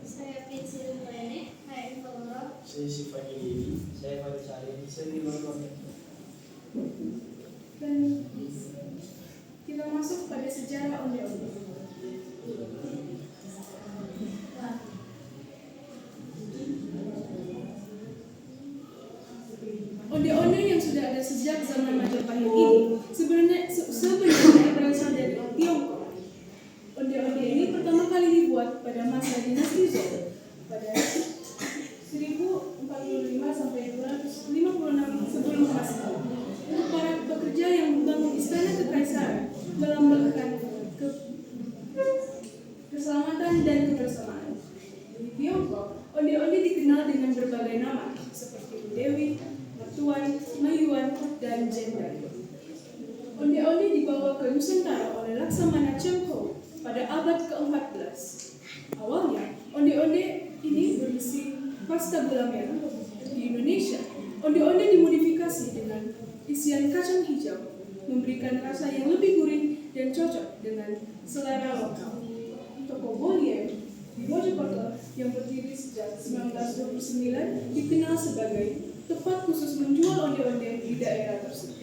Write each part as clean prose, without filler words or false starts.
Saya Pensil Rene, HM Kolora. Saya Sifani Dewi. Saya Faris Salim. Saya Limon. Dan kita masuk pada sejarah onde-onde. Onde-onde yang sudah ada sejak zaman Majapahit ini sebenarnya berasal dari Tiongkok. Onde-onde ini pertama kali dibuat pada masa dinasti Zhou pada 1045 sampai 256 sebelum Masehi. Untuk para pekerja yang membangun istana kekaisaran melambangkan keselamatan dan kebersamaan. Di Tiongkok, onde-onde dikenal dengan berbagai nama seperti Dewi, Mertuan, Mayuan, dan Jendai. Onde-onde dibawa ke Nusantara oleh Laksamana Cheng Ho pada abad ke-14. Awalnya, onde-onde ini berisi pasta gula merah. Di Indonesia, onde-onde dimodifikasi dengan isian kacang hijau, memberikan rasa yang lebih gurih dan cocok dengan selera lokal. Toko Bollier di Mojokerto yang berdiri sejak 1929 dikenal sebagai tempat khusus menjual onde-onde di daerah tersebut.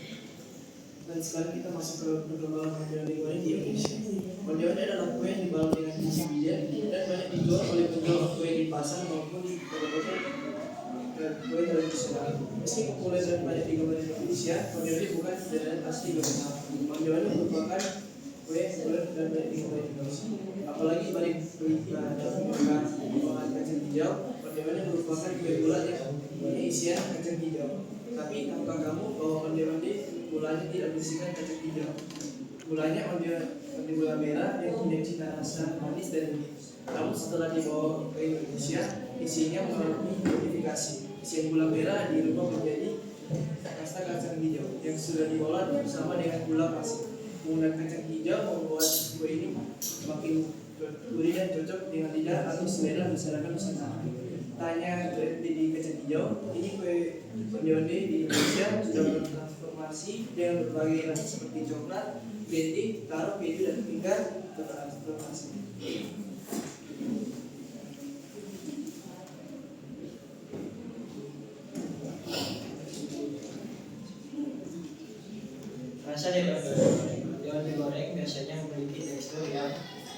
Dan sekarang kita masuk ke perkembangan onde-onde goreng di Indonesia. Onde-onde adalah kue yang dibalut dengan biji bijian dan banyak dijual oleh penjual kue di pasar maupun di toko-toko kue tradisional. Meski populer dan banyak digemari di Indonesia, onde-onde bukan jajanan asli Indonesia. Onde-onde merupakan kue yang populer dan banyak digemari di Indonesia. Apalagi balik berita dan pengembangan kacang hijau, onde-onde merupakan kue bulat yang punya isian kacang hijau. Tapi tahukah kamu bahwa onde-onde gulanya tidak berisikan kacang hijau? Gulanya onde gula merah yang punya cita rasa manis dan unik. Namun setelah dibawa ke Indonesia, isinya mengalami modifikasi. Isian gula merah dirubah menjadi pasta kacang hijau yang sudah diolah bersama dengan gula pasir. Penggunaan kacang hijau membuat kue ini makin gurih dan cocok dengan lidah atau selera masyarakat Nusantara. Tanya di kacang hijau, ini kue onde-onde di Indonesia sudah bertransformasi dengan berbagai rasa seperti coklat, brandy, taro, keju, dan hingga bertransformasi. Rasa dari onde goreng biasanya memiliki tekstur yang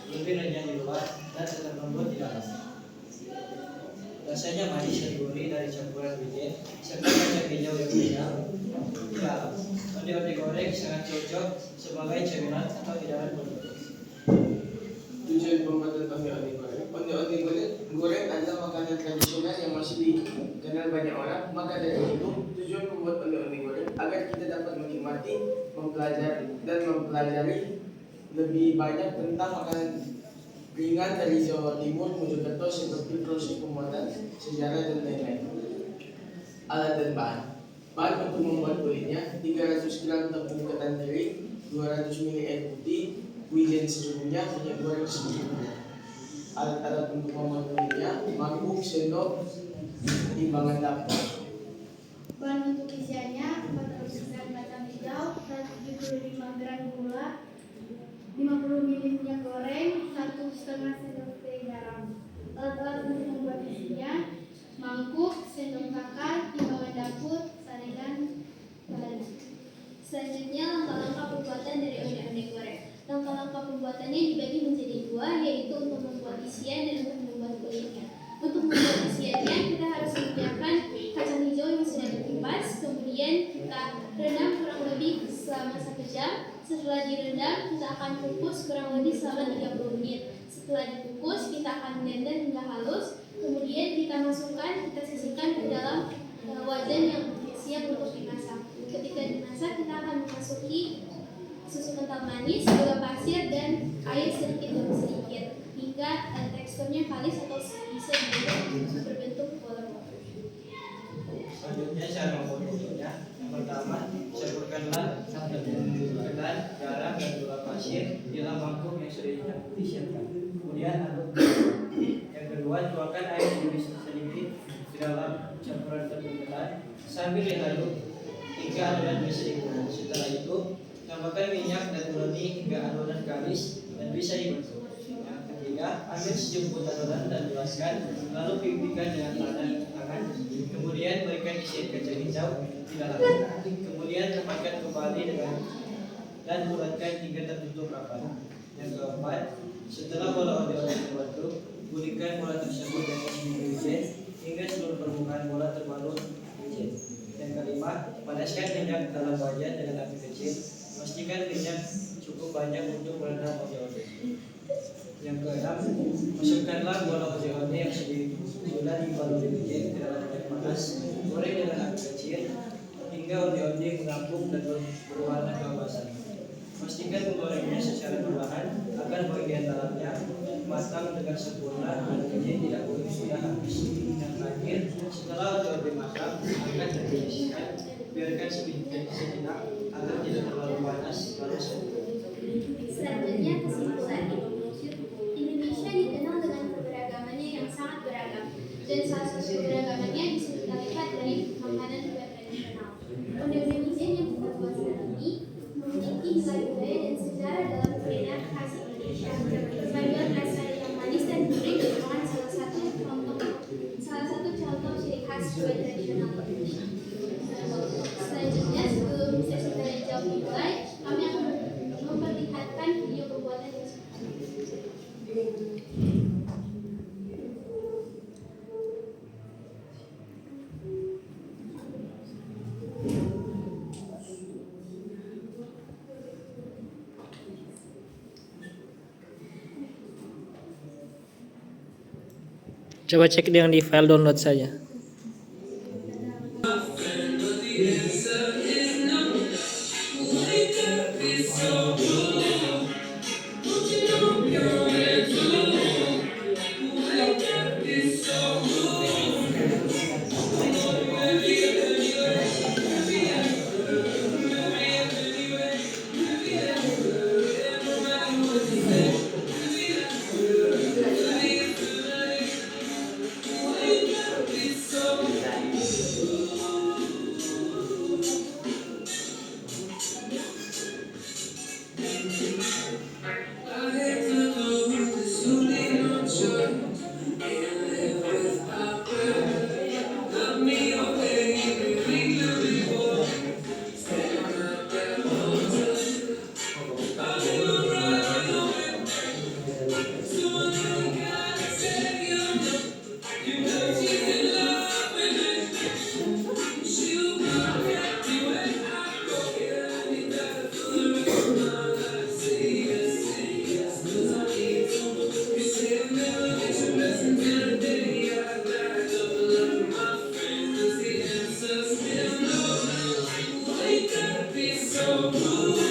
lebih renyah di luar dan tetap lembut di dalam. Rasanya manis dan gurih dari campuran wijen serta kacang hijau yang kenyal di dalam. Onde-onde goreng sangat cocok sebagai cemilan atau hidangan penutup. Tujuan pembuatan onde-onde goreng. Onde-onde goreng adalah makanan tradisional yang masih dikenal banyak orang. Maka dari itu, tujuan membuat onde-onde goreng agar kita dapat menikmati, mempelajari lebih banyak tentang makanan ringan dari Jawa Timur, Mojokerto seperti proses pembuatan, sejarah, dan lain-lain. Alat dan bahan. Bahan untuk membuat kulitnya: 300 gram tepung ketan teri, 200 ml air putih, wijen secukupnya, minyak goreng secukupnya. Alat-alat untuk membuat kulitnya: mangkuk, sendok, timbangan dapur. Bahan untuk isiannya 400 gram kacang hijau, 175 gram gula, 50 ml minyak goreng, 1,5 sendok teh garam. Alat-alat untuk membuat isinya: mangkuk, sendok takar, timbangan dapur, saringan, dan selanjutnya langkah-langkah pembuatan dari onde-onde goreng. Langkah-langkah pembuatannya dibagi menjadi dua, yaitu untuk membuat isian dan untuk membuat kulitnya. Untuk membuat isiannya, kita harus menyediakan kacang hijau yang sudah dikupas, kemudian kita rendam kurang lebih selama 1 jam. Setelah direndam, kita akan kukus kurang lebih selama 30 menit. Setelah dikukus, kita akan blender hingga halus. Kemudian kita masukkan, kita sisihkan ke dalam wajan yang siap untuk dimasak. Ketika dimasak, kita akan memasuki susu kental manis, gula pasir, dan air sedikit demi sedikit hingga teksturnya kalis atau bisa berbentuk bola. Selanjutnya cara membuatnya. Yang pertama, campurkanlah tepung ketan, garam, dan gula pasir di dalam mangkuk yang sudah disiapkan. Kemudian aduk. Yang kedua, tuangkan air sedikit di dalam campuran tepung ketan sambil diaduk hingga adonan bisa dikukus. Setelah itu, tambahkan minyak dan gula hingga adonan kalis dan bisa dibentuk. Yang ketiga, dia, ambil sejemput taburan dan luaskan, lalu pipihkan dengan tangan, kemudian berikan isian kacang hijau di dalamnya. Kemudian tempatkan kembali dan bulatkan hingga tertutup rapat. Yang keempat, setelah bola oleh-oleh terbentuk, gulingkan bola tersebut dengan sedikit wijen hingga seluruh permukaan bola terbalut wijen. Yang kelima, panaskan minyak dalam wajan dengan api kecil. Pastikan minyak cukup banyak untuk merendam oleh-oleh. Yang keenam, masukkanlah bola oleh-oleh yang sudah dibaluri wijen ke dalam minyak panas. Goreng dengan api kecil hingga oleh-oleh mengapung dan berwarna keemasan. Pastikan menggorengnya secara perlahan agar bagian dalamnya matang dengan sempurna dan wijen tidak boleh sudah habis. Yang terakhir, setelah oleh-oleh matang, angkat dan dibersihkan. Biarkan sejenak agar tidak terlalu panas lalu serbu. Selanjutnya kesimpulan. Indonesia dikenal dengan keberagamannya yang sangat beragam, dan salah satu keberagamannya bisa kita lihat dari makanan juga tradisional. Onde-onde wijen yang kita buat sekarang ini memiliki nilai budaya dan sejarah dalam kuliner khas Indonesia. Perpaduan rasa yang manis dan gurih merupakan salah satu contoh ciri khas kue tradisional Indonesia. Selanjutnya, sebelum sesi tanya jawab dimulai, kami akan memperlihatkan video pembuatan yang Coba cek yang di file download saja. So